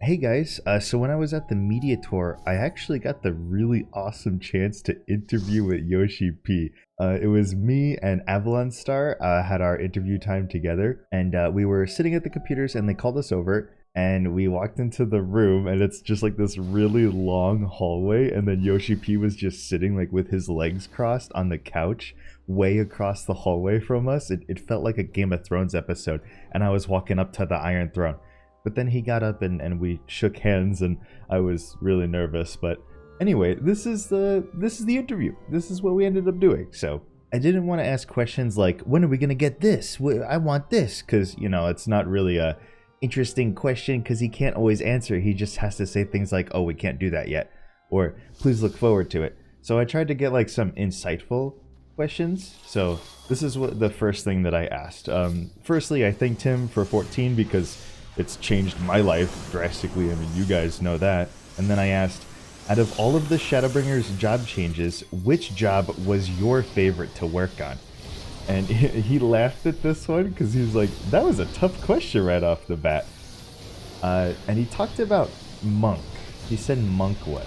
Hey guys, so when I was at the media tour, I actually got the really awesome chance to interview with Yoshi P. It was me and Avalon Star had our interview time together, and we were sitting at the computers and they called us over and we walked into the room and it's just like this really long hallway, and then Yoshi P was just sitting like with his legs crossed on the couch way across the hallway from us. It felt like a Game of Thrones episode, and I was walking up to the Iron Throne. But then he got up and we shook hands, and I was really nervous. But anyway, this is the interview. This is what we ended up doing. So I didn't want to ask questions like, when are we gonna get this? I want this, because it's not really a interesting question because he can't always answer. He just has to say things like, oh, we can't do that yet, or please look forward to it. So I tried to get like some insightful questions. So this is what the first thing that I asked. Firstly, I thanked him for 14 because it's changed my life drastically. I mean, you guys know that. And then I asked, out of all of the Shadowbringers job changes, which job was your favorite to work on? And he laughed at this one because he was like, that was a tough question right off the bat. And he talked about Monk. He said Monk was.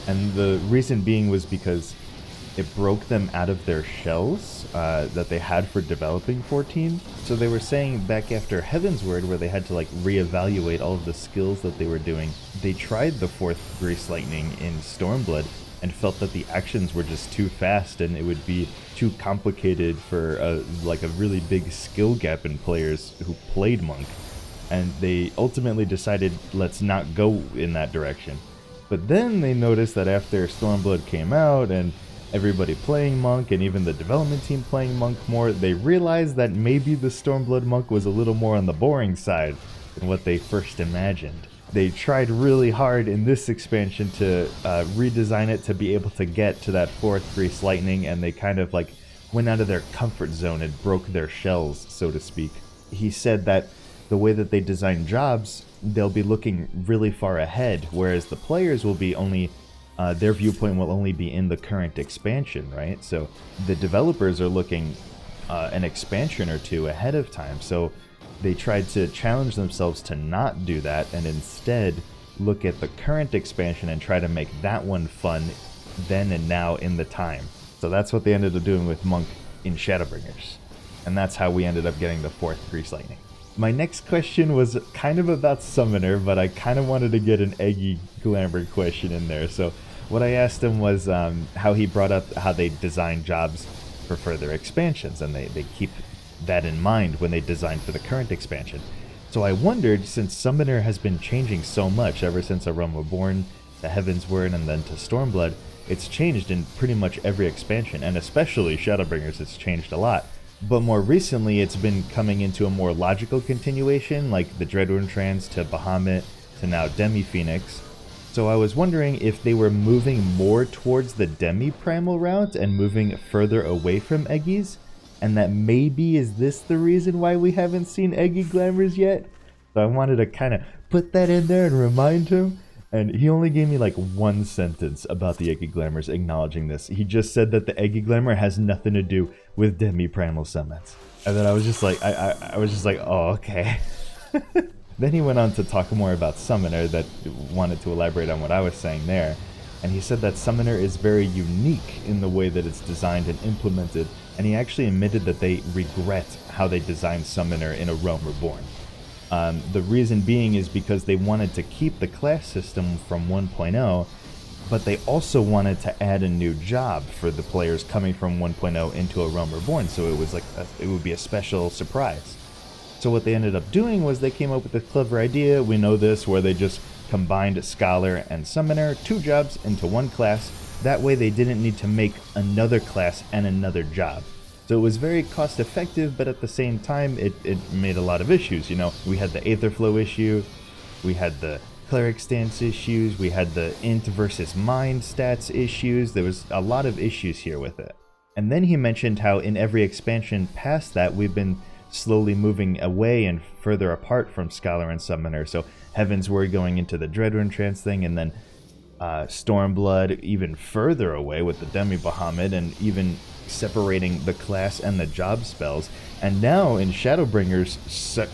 And the reason being was because it broke them out of their shells that they had for developing 14. So they were saying back after Heavensward, where they had to like reevaluate all of the skills that they were doing, they tried the 4th Grease Lightning in Stormblood and felt that the actions were just too fast and it would be too complicated for a really big skill gap in players who played Monk. And they ultimately decided, let's not go in that direction. But then they noticed that after Stormblood came out and everybody playing Monk, and even the development team playing Monk more, they realized that maybe the Stormblood Monk was a little more on the boring side than what they first imagined. They tried really hard in this expansion to redesign it to be able to get to that 4th Grease Lightning, and they kind of like went out of their comfort zone and broke their shells, so to speak. He said that the way that they design jobs, they'll be looking really far ahead, whereas the players will be only their viewpoint will only be in the current expansion, right? So the developers are looking an expansion or two ahead of time. So they tried to challenge themselves to not do that and instead look at the current expansion and try to make that one fun then and now in the time. So that's what they ended up doing with Monk in Shadowbringers. And that's how we ended up getting the 4th Grease Lightning. My next question was kind of about Summoner, but I kind of wanted to get an Eggy Glamour question in there. So what I asked him was how he brought up how they design jobs for further expansions, and they keep that in mind when they design for the current expansion. So I wondered, since Summoner has been changing so much ever since A Realm Reborn to Heavensward and then to Stormblood, it's changed in pretty much every expansion, and especially Shadowbringers, it's changed a lot. But more recently, it's been coming into a more logical continuation, like the Dreadwind Trans to Bahamut to now Demi-Phoenix. So I was wondering if they were moving more towards the Demi-Primal route and moving further away from Eggies, and that maybe is this the reason why we haven't seen Eggy Glamours yet? So I wanted to kind of put that in there and remind him. And he only gave me like one sentence about the Eggy Glamours acknowledging this. He just said that the Eggy Glamour has nothing to do with Demi-Primal summons. And then I was just like, I was just like, oh, okay. Then he went on to talk more about Summoner, that wanted to elaborate on what I was saying there. And he said that Summoner is very unique in the way that it's designed and implemented. And he actually admitted that they regret how they designed Summoner in A Realm Reborn. The reason being is because they wanted to keep the class system from 1.0, but they also wanted to add a new job for the players coming from 1.0 into A Realm Reborn, so it was like it would be a special surprise. So what they ended up doing was they came up with a clever idea, we know this, where they just combined Scholar and Summoner, 2 jobs into 1 class. That way they didn't need to make another class and another job. So it was very cost effective, but at the same time, it made a lot of issues. We had the Aetherflow issue, we had the Cleric stance issues, we had the Int versus Mind stats issues. There was a lot of issues here with it. And then he mentioned how in every expansion past that, we've been slowly moving away and further apart from Scholar and Summoner. So Heavensward going into the Dreadwind Trance thing, and then Stormblood even further away with the Demi-Bahamut, and even separating the class and the job spells. And now in Shadowbringers,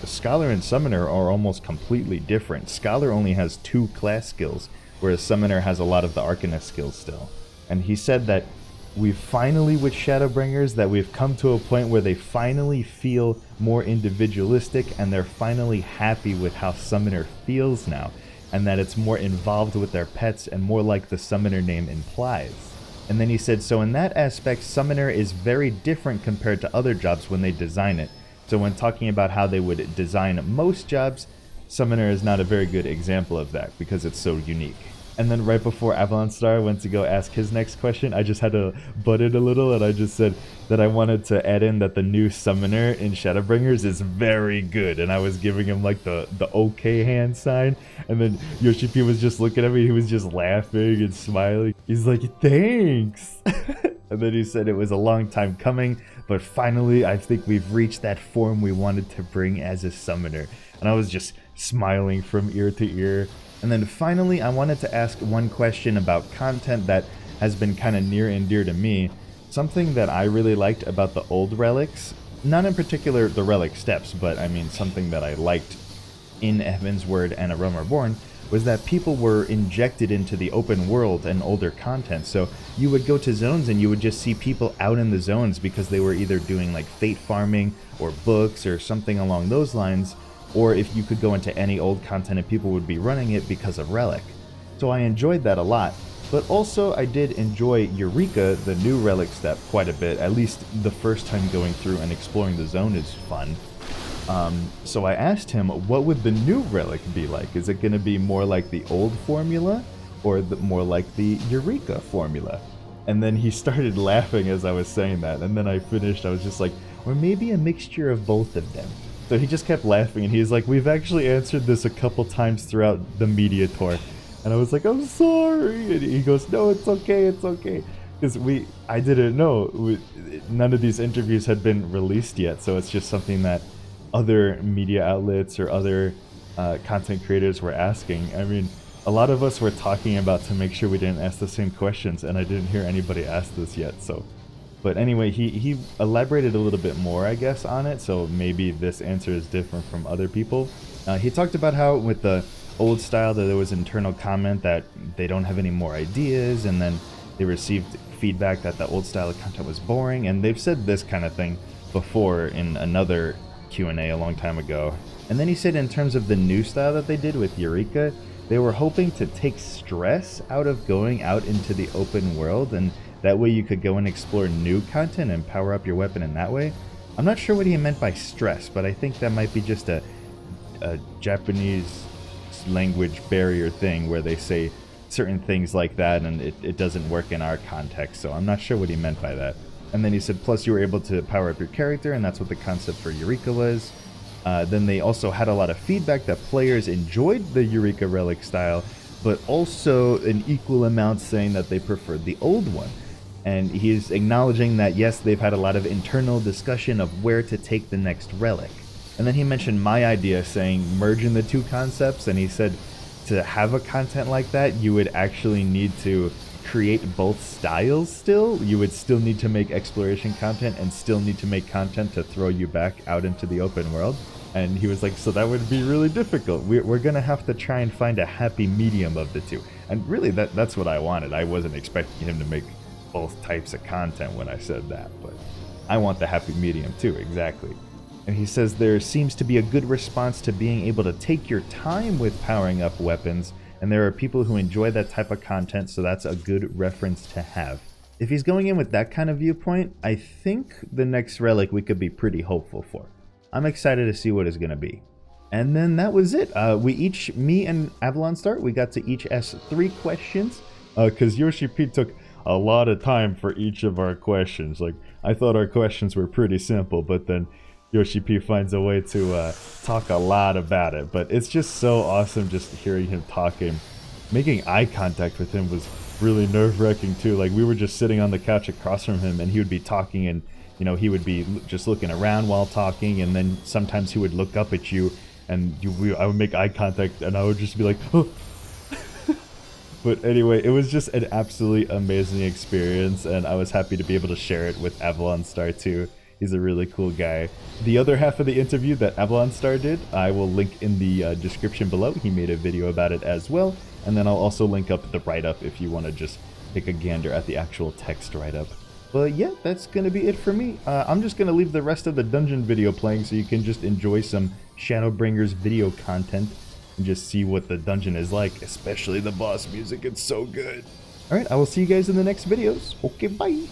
Scholar and Summoner are almost completely different. Scholar only has 2 class skills, whereas Summoner has a lot of the Arcanist skills still. And he said that we finally, with Shadowbringers, that we've come to a point where they finally feel more individualistic, and they're finally happy with how Summoner feels now, and that it's more involved with their pets and more like the Summoner name implies. And then he said, so in that aspect, Summoner is very different compared to other jobs when they design it. So when talking about how they would design most jobs, Summoner is not a very good example of that because it's so unique. And then right before Avalon Star went to go ask his next question, I just had to butt it a little, and I just said that I wanted to add in that the new Summoner in Shadowbringers is very good, and I was giving him like the okay hand sign, and then Yoshi P was just looking at me, he was just laughing and smiling. He's like, thanks! And then he said it was a long time coming, but finally I think we've reached that form we wanted to bring as a Summoner. And I was just smiling from ear to ear. And then finally, I wanted to ask one question about content that has been kind of near and dear to me. Something that I really liked about the old relics, not in particular the relic steps, but I mean something that I liked in Heaven's Word and A Realm Reborn, was that people were injected into the open world and older content. So you would go to zones and you would just see people out in the zones because they were either doing like fate farming or books or something along those lines, or if you could go into any old content and people would be running it because of Relic. So I enjoyed that a lot, but also I did enjoy Eureka, the new Relic step, quite a bit. At least the first time going through and exploring the zone is fun. So I asked him, what would the new Relic be like? Is it going to be more like the old formula, or more like the Eureka formula? And then he started laughing as I was saying that, and then I finished, I was just like, or maybe a mixture of both of them. So he just kept laughing, and he's like, we've actually answered this a couple times throughout the media tour. And I was like, I'm sorry. And he goes, no, it's okay, it's okay. Because I didn't know. None of these interviews had been released yet, so it's just something that other media outlets or other content creators were asking. I mean, a lot of us were talking about to make sure we didn't ask the same questions, and I didn't hear anybody ask this yet, so... But anyway, he elaborated a little bit more, I guess, on it, so maybe this answer is different from other people. He talked about how with the old style that there was internal comment that they don't have any more ideas, and then they received feedback that the old style of content was boring, and they've said this kind of thing before in another Q&A a long time ago. And then he said in terms of the new style that they did with Eureka, they were hoping to take stress out of going out into the open world, and that way you could go and explore new content and power up your weapon in that way. I'm not sure what he meant by stress, but I think that might be just a Japanese language barrier thing where they say certain things like that and it doesn't work in our context, so I'm not sure what he meant by that. And then he said, plus you were able to power up your character, and that's what the concept for Eureka was. Then they also had a lot of feedback that players enjoyed the Eureka Relic style, but also an equal amount saying that they preferred the old one. And he's acknowledging that, yes, they've had a lot of internal discussion of where to take the next relic. And then he mentioned my idea, saying merging the two concepts, and he said to have a content like that, you would actually need to create both styles still. You would still need to make exploration content and still need to make content to throw you back out into the open world. And he was like, so that would be really difficult. We're going to have to try and find a happy medium of the two. And really, that's what I wanted. I wasn't expecting him to make both types of content when I said that, but I want the happy medium too, exactly. And he says there seems to be a good response to being able to take your time with powering up weapons, and there are people who enjoy that type of content, so that's a good reference to have. If he's going in with that kind of viewpoint, I think the next relic we could be pretty hopeful for. I'm excited to see what it's going to be. And then that was it. Me and Avalon Star, we got to each ask 3 questions, because Yoshi P took a lot of time for each of our questions. Like, I thought our questions were pretty simple, but then Yoshi P finds a way to talk a lot about it. But it's just so awesome just hearing him talking. Making eye contact with him was really nerve-wracking too. Like, we were just sitting on the couch across from him, and he would be talking, and you know, he would be just looking around while talking, and then sometimes he would look up at you, and I would make eye contact, and I would just be like, oh. But anyway, it was just an absolutely amazing experience, and I was happy to be able to share it with Avalon Star too. He's a really cool guy. The other half of the interview that Avalon Star did, I will link in the description below. He made a video about it as well, and then I'll also link up the write-up if you want to just take a gander at the actual text write-up. But yeah, that's going to be it for me. I'm just going to leave the rest of the dungeon video playing so you can just enjoy some Shadowbringers video content and just see what the dungeon is like, especially the boss music. It's so good. Alright, I will see you guys in the next videos. Okay, bye!